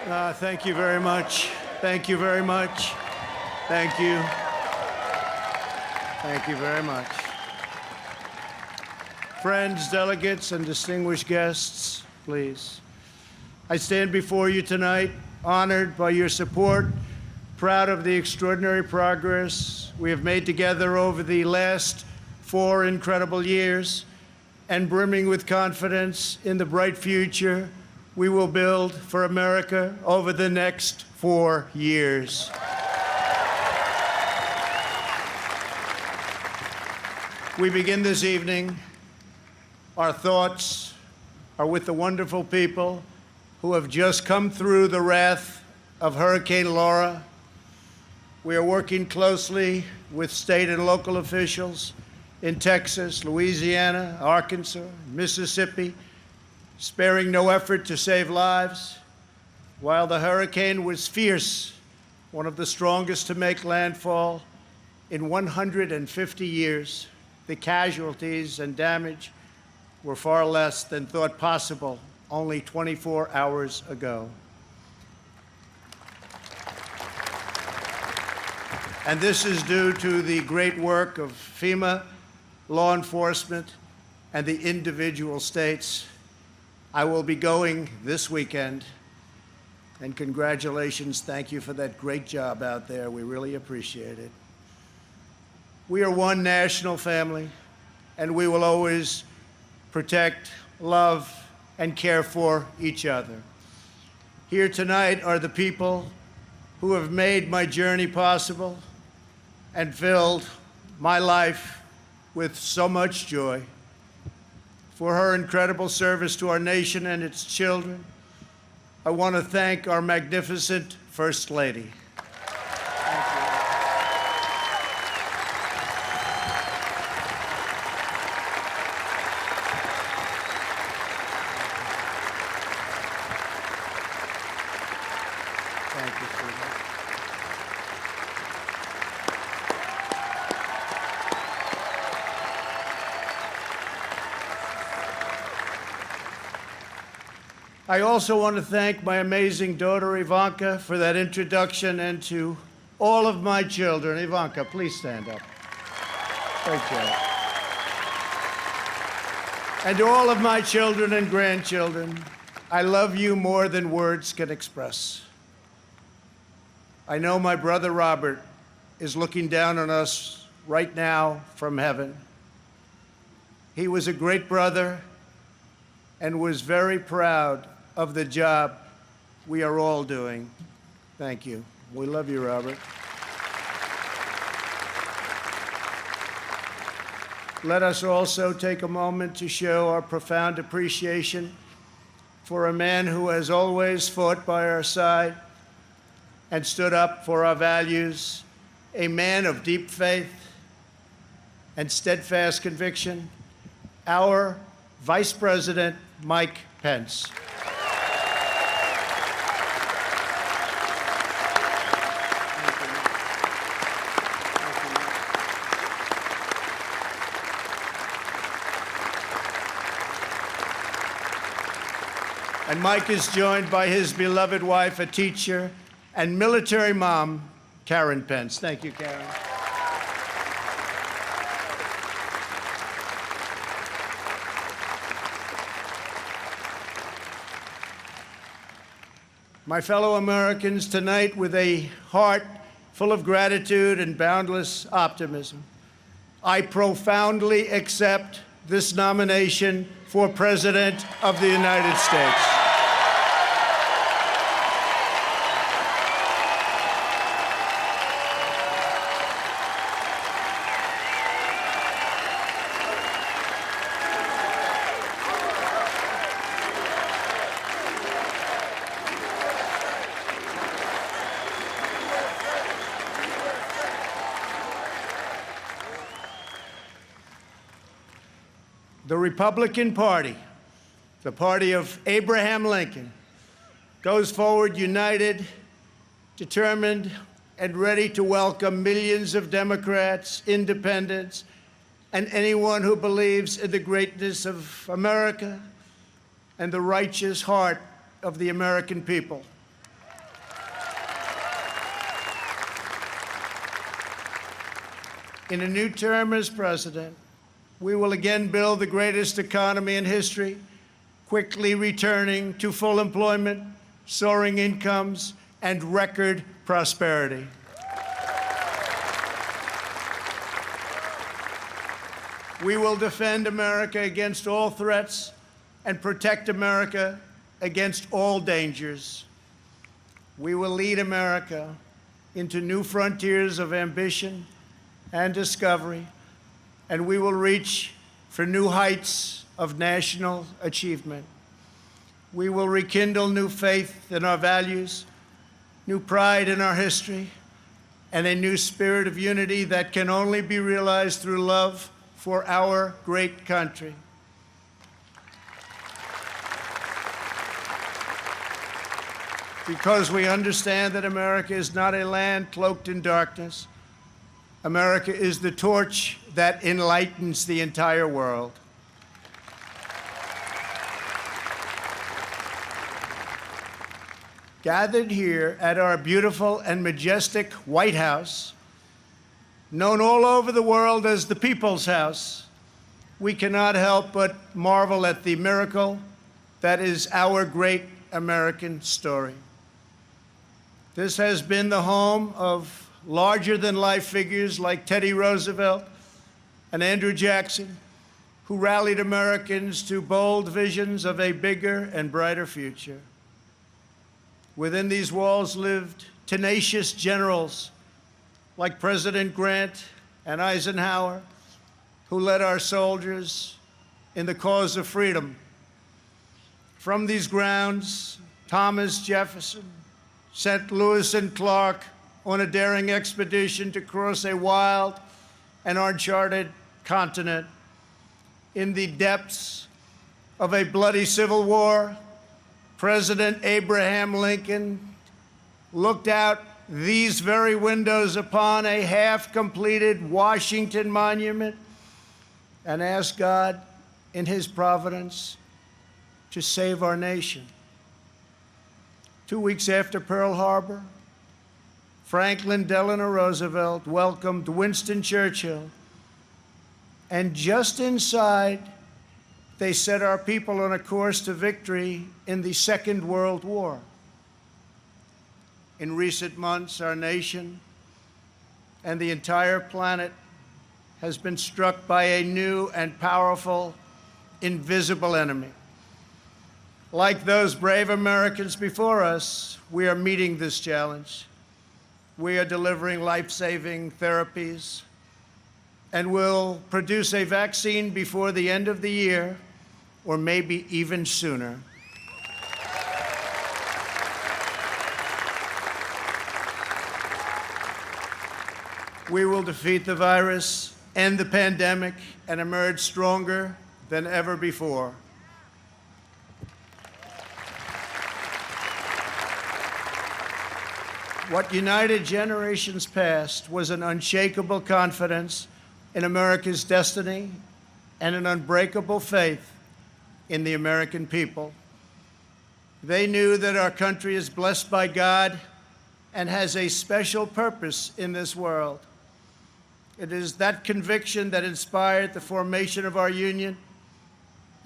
Thank you very much. Thank you very much. Thank you. Thank you very much. Friends, delegates, and distinguished guests, please. I stand before you tonight, honored by your support, proud of the extraordinary progress we have made together over the last 4 incredible years, and brimming with confidence in the bright future we will build for America over the next 4 years. We begin this evening. Our thoughts are with the wonderful people who have just come through the wrath of Hurricane Laura. We are working closely with state and local officials in Texas, Louisiana, Arkansas, Mississippi, sparing no effort to save lives. While the hurricane was fierce, one of the strongest to make landfall in 150 years, the casualties and damage were far less than thought possible only 24 hours ago. And this is due to the great work of FEMA, law enforcement, and the individual states. I will be going this weekend, and congratulations, thank you for that great job out there. We really appreciate it. We are one national family, and we will always protect, love, and care for each other. Here tonight are the people who have made my journey possible and filled my life with so much joy. For her incredible service to our nation and its children, I want to thank our magnificent First Lady. Thank you, sweetheart. I also want to thank my amazing daughter, Ivanka, for that introduction, and to all of my children. Ivanka, please stand up. Great job. And to all of my children and grandchildren, I love you more than words can express. I know my brother Robert is looking down on us right now from heaven. He was a great brother and was very proud of the job we are all doing. Thank you. We love you, Robert. Let us also take a moment to show our profound appreciation for a man who has always fought by our side and stood up for our values, a man of deep faith and steadfast conviction, our Vice President Mike Pence. And Mike is joined by his beloved wife, a teacher, and military mom, Karen Pence. Thank you, Karen. My fellow Americans, tonight, with a heart full of gratitude and boundless optimism, I profoundly accept this nomination for President of the United States. The Republican Party, the party of Abraham Lincoln, goes forward united, determined, and ready to welcome millions of Democrats, independents, and anyone who believes in the greatness of America and the righteous heart of the American people. In a new term as president, we will again build the greatest economy in history, quickly returning to full employment, soaring incomes, and record prosperity. We will defend America against all threats and protect America against all dangers. We will lead America into new frontiers of ambition and discovery, and we will reach for new heights of national achievement. We will rekindle new faith in our values, new pride in our history, and a new spirit of unity that can only be realized through love for our great country. Because we understand that America is not a land cloaked in darkness. America is the torch that enlightens the entire world. Gathered here at our beautiful and majestic White House, known all over the world as the People's House, we cannot help but marvel at the miracle that is our great American story. This has been the home of larger-than-life figures like Teddy Roosevelt and Andrew Jackson, who rallied Americans to bold visions of a bigger and brighter future. Within these walls lived tenacious generals like President Grant and Eisenhower, who led our soldiers in the cause of freedom. From these grounds, Thomas Jefferson sent Lewis and Clark on a daring expedition to cross a wild and uncharted continent. In the depths of a bloody civil war, President Abraham Lincoln looked out these very windows upon a half-completed Washington Monument and asked God, in his providence, to save our nation. 2 weeks after Pearl Harbor, Franklin Delano Roosevelt welcomed Winston Churchill, and just inside, they set our people on a course to victory in the Second World War. In recent months, our nation and the entire planet has been struck by a new and powerful, invisible enemy. Like those brave Americans before us, we are meeting this challenge. We are delivering life-saving therapies and will produce a vaccine before the end of the year, or maybe even sooner. We will defeat the virus, end the pandemic, and emerge stronger than ever before. What united generations past was an unshakable confidence in America's destiny and an unbreakable faith in the American people. They knew that our country is blessed by God and has a special purpose in this world. It is that conviction that inspired the formation of our union,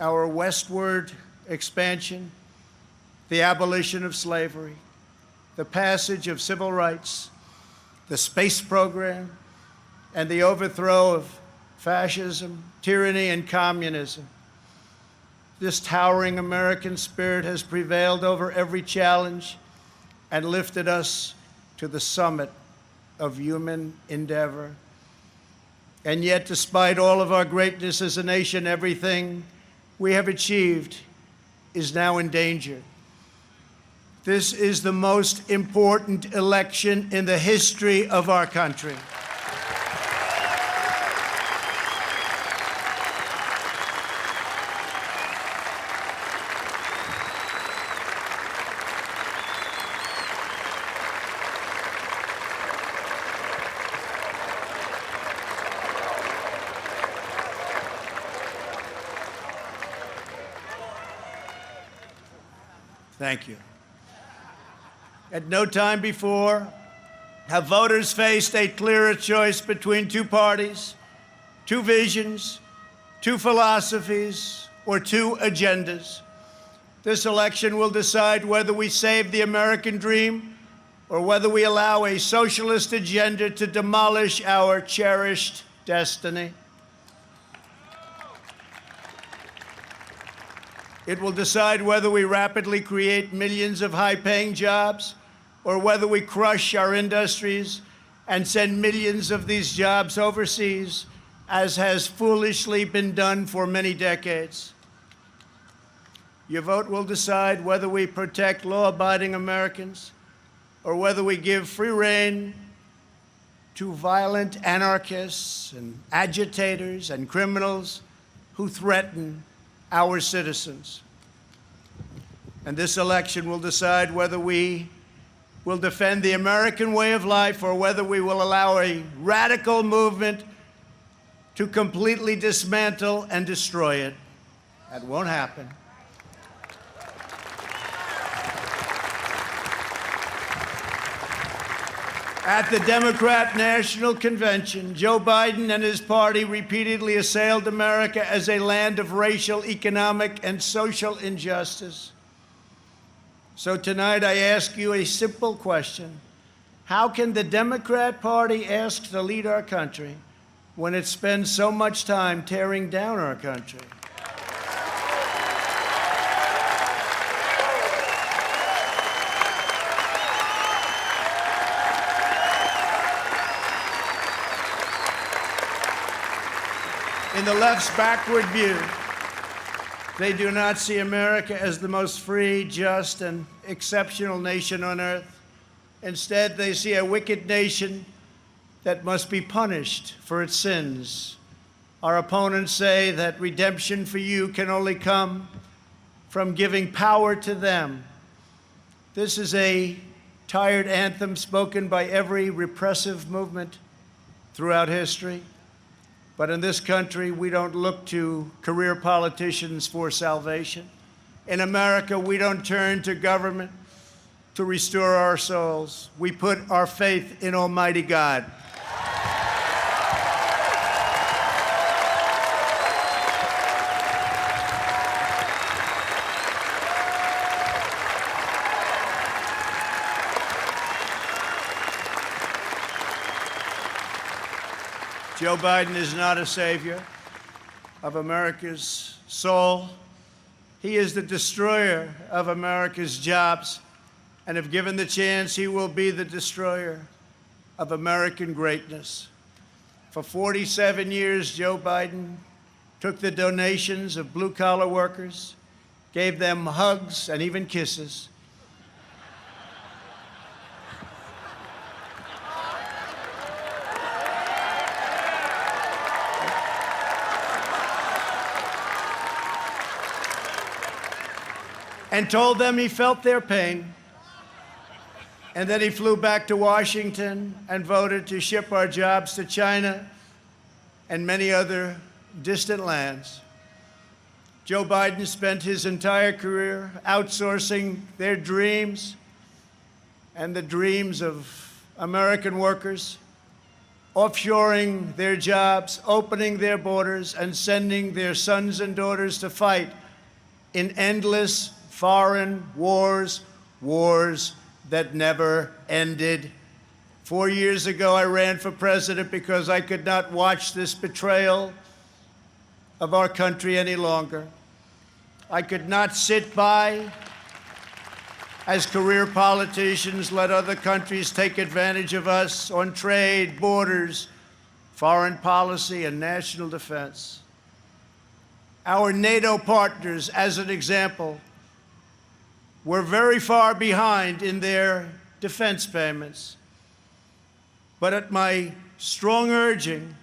our westward expansion, the abolition of slavery, the passage of civil rights, the space program, and the overthrow of fascism, tyranny, and communism. This towering American spirit has prevailed over every challenge and lifted us to the summit of human endeavor. And yet, despite all of our greatness as a nation, everything we have achieved is now in danger. This is the most important election in the history of our country. Thank you. At no time before have voters faced a clearer choice between two parties, two visions, two philosophies, or two agendas. This election will decide whether we save the American dream or whether we allow a socialist agenda to demolish our cherished destiny. It will decide whether we rapidly create millions of high-paying jobs or whether we crush our industries and send millions of these jobs overseas, as has foolishly been done for many decades. Your vote will decide whether we protect law-abiding Americans or whether we give free rein to violent anarchists and agitators and criminals who threaten our citizens. And this election will decide whether we will defend the American way of life or whether we will allow a radical movement to completely dismantle and destroy it. That won't happen. At the Democrat National Convention, Joe Biden and his party repeatedly assailed America as a land of racial, economic, and social injustice. So tonight I ask you a simple question. How can the Democrat Party ask to lead our country when it spends so much time tearing down our country? In the left's backward view, they do not see America as the most free, just, and exceptional nation on earth. Instead, they see a wicked nation that must be punished for its sins. Our opponents say that redemption for you can only come from giving power to them. This is a tired anthem spoken by every repressive movement throughout history. But in this country, we don't look to career politicians for salvation. In America, we don't turn to government to restore our souls. We put our faith in Almighty God. Joe Biden is not a savior of America's soul. He is the destroyer of America's jobs, and if given the chance, he will be the destroyer of American greatness. For 47 years, Joe Biden took the donations of blue-collar workers, gave them hugs and even kisses, and told them he felt their pain. And then he flew back to Washington and voted to ship our jobs to China and many other distant lands. Joe Biden spent his entire career outsourcing their dreams and the dreams of American workers, offshoring their jobs, opening their borders, and sending their sons and daughters to fight in endless foreign wars, wars that never ended. 4 years ago, I ran for president because I could not watch this betrayal of our country any longer. I could not sit by as career politicians let other countries take advantage of us on trade, borders, foreign policy, and national defense. Our NATO partners, as an example, were very far behind in their defense payments. But at my strong urging,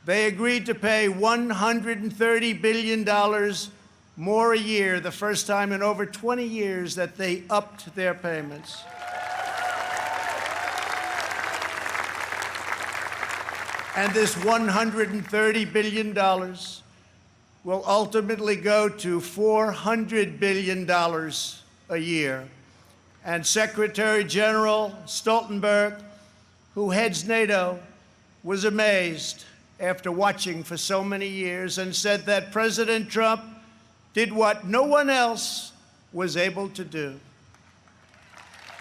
they agreed to pay $130 billion more a year, the first time in over 20 years that they upped their payments. And this $130 billion will ultimately go to $400 billion a year. And Secretary General Stoltenberg, who heads NATO, was amazed after watching for so many years and said that President Trump did what no one else was able to do.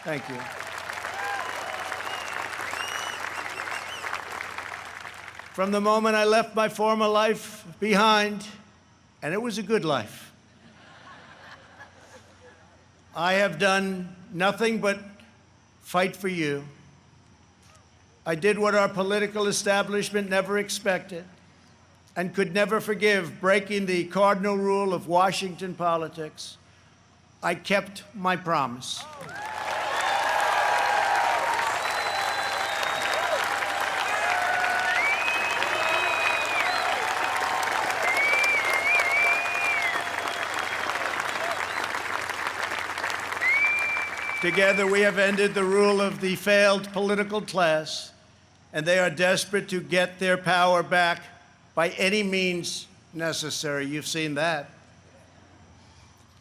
Thank you. From the moment I left my former life behind, and it was a good life, I have done nothing but fight for you. I did what our political establishment never expected and could never forgive, breaking the cardinal rule of Washington politics. I kept my promise. Together, we have ended the rule of the failed political class, and they are desperate to get their power back by any means necessary. You've seen that.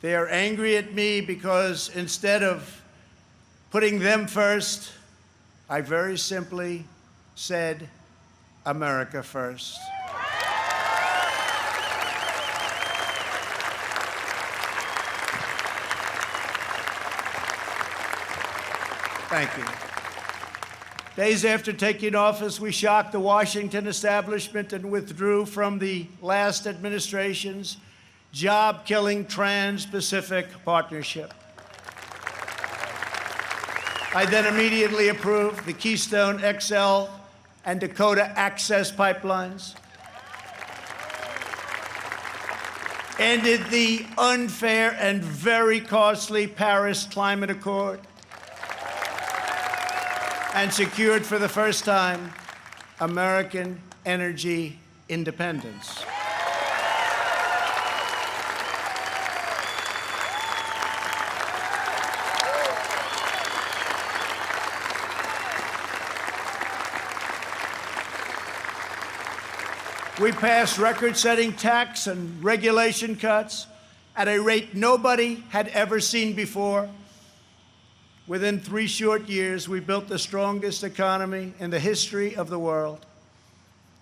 They are angry at me because instead of putting them first, I very simply said, America first. Thank you. Days after taking office, we shocked the Washington establishment and withdrew from the last administration's job-killing Trans-Pacific Partnership. I then immediately approved the Keystone XL and Dakota Access pipelines, ended the unfair and very costly Paris Climate Accord, and secured for the first time American energy independence. We passed record-setting tax and regulation cuts at a rate nobody had ever seen before. Within 3 short years, we built the strongest economy in the history of the world.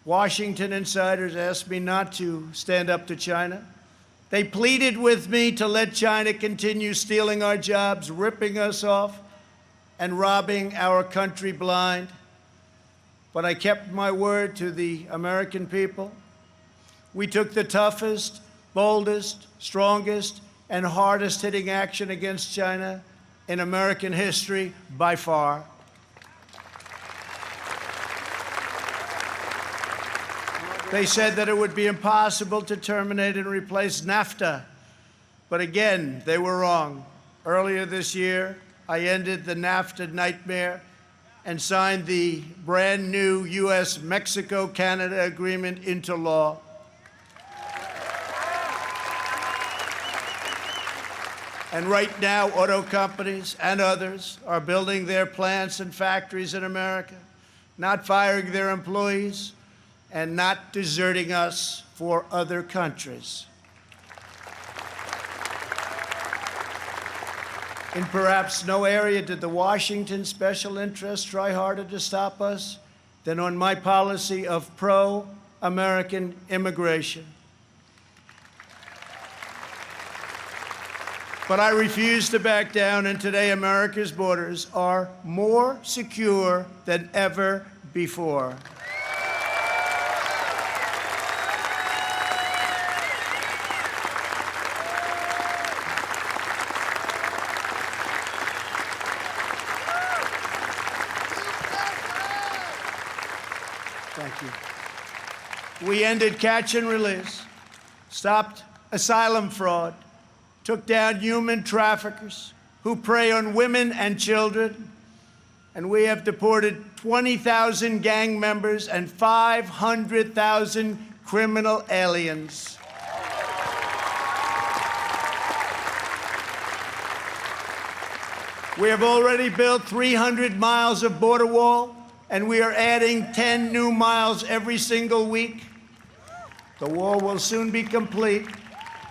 Washington insiders asked me not to stand up to China. They pleaded with me to let China continue stealing our jobs, ripping us off, and robbing our country blind. But I kept my word to the American people. We took the toughest, boldest, strongest, and hardest-hitting action against China in American history by far. They said that it would be impossible to terminate and replace NAFTA, but again, they were wrong. Earlier this year, I ended the NAFTA nightmare and signed the brand new U.S.-Mexico-Canada agreement into law. And right now, auto companies and others are building their plants and factories in America, not firing their employees, and not deserting us for other countries. In perhaps no area did the Washington special interests try harder to stop us than on my policy of pro-American immigration. But I refuse to back down, and today America's borders are more secure than ever before. Thank you. We ended catch and release, stopped asylum fraud, took down human traffickers who prey on women and children, and we have deported 20,000 gang members and 500,000 criminal aliens. We have already built 300 miles of border wall, and we are adding 10 new miles every single week. The wall will soon be complete,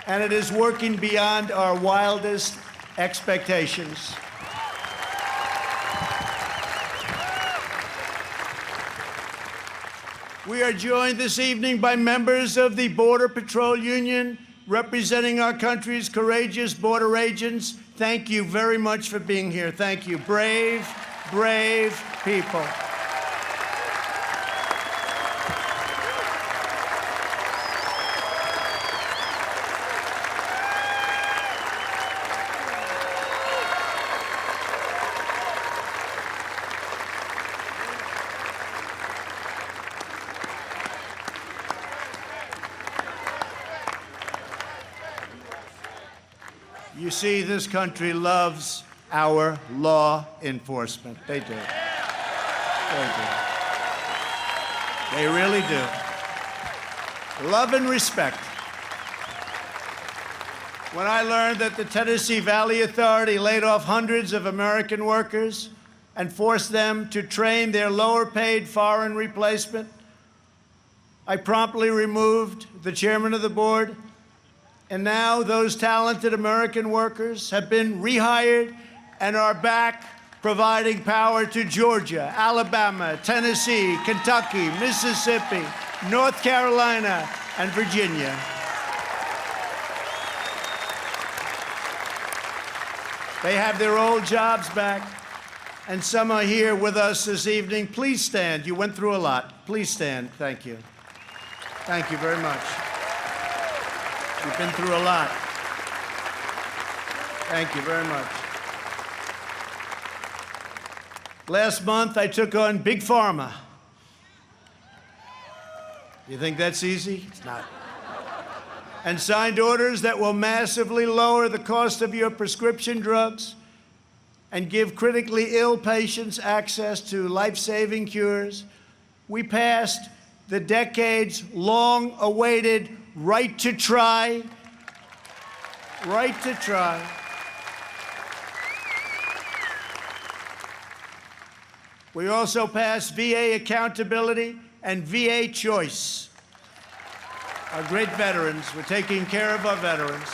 and it is working beyond our wildest expectations. We are joined this evening by members of the Border Patrol Union, representing our country's courageous border agents. Thank you very much for being here. Thank you. Brave, brave people. You see, this country loves our law enforcement. They do. They do. They really do. Love and respect. When I learned that the Tennessee Valley Authority laid off hundreds of American workers and forced them to train their lower-paid foreign replacement, I promptly removed the chairman of the board. And now those talented American workers have been rehired and are back providing power to Georgia, Alabama, Tennessee, Kentucky, Mississippi, North Carolina, and Virginia. They have their old jobs back, and some are here with us this evening. Please stand. You went through a lot. Please stand. Thank you. Thank you very much. You've been through a lot. Thank you very much. Last month, I took on Big Pharma. You think that's easy? It's not. And signed orders that will massively lower the cost of your prescription drugs and give critically ill patients access to life-saving cures. We passed the decades-long-awaited right to try. Right to try. We also passed VA accountability and VA choice. Our great veterans, we're taking care of our veterans.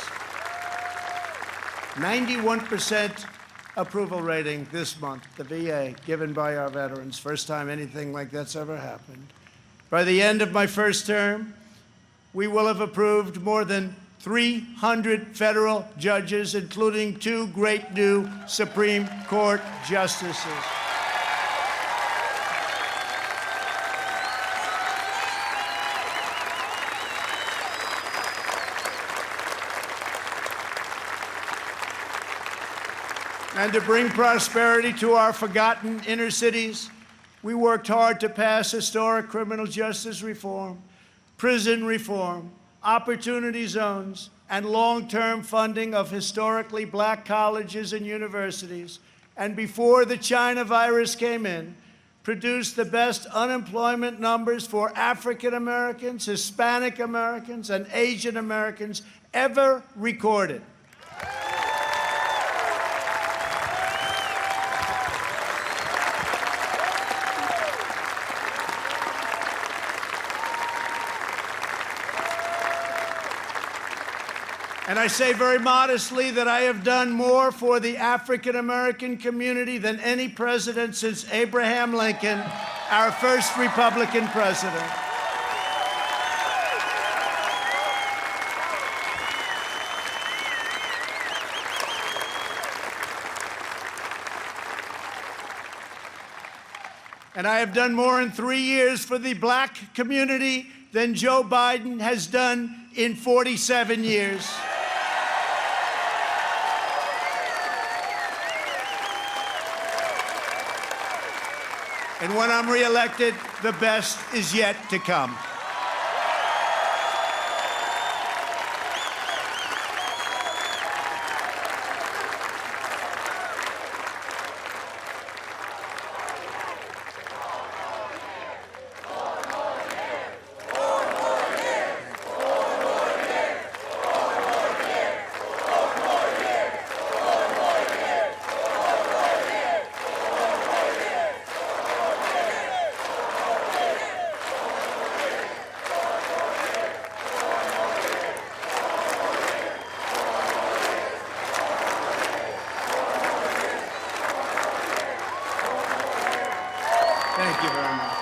91% approval rating this month, the VA, given by our veterans. First time anything like that's ever happened. By the end of my first term, we will have approved more than 300 federal judges, including 2 great new Supreme Court justices. And to bring prosperity to our forgotten inner cities, we worked hard to pass historic criminal justice reform, prison reform, opportunity zones, and long-term funding of historically black colleges and universities, and before the China virus came in, produced the best unemployment numbers for African Americans, Hispanic Americans, and Asian Americans ever recorded. And I say very modestly that I have done more for the African-American community than any president since Abraham Lincoln, our first Republican president. And I have done more in 3 years for the black community than Joe Biden has done in 47 years. And when I'm reelected, the best is yet to come. Thank you very much.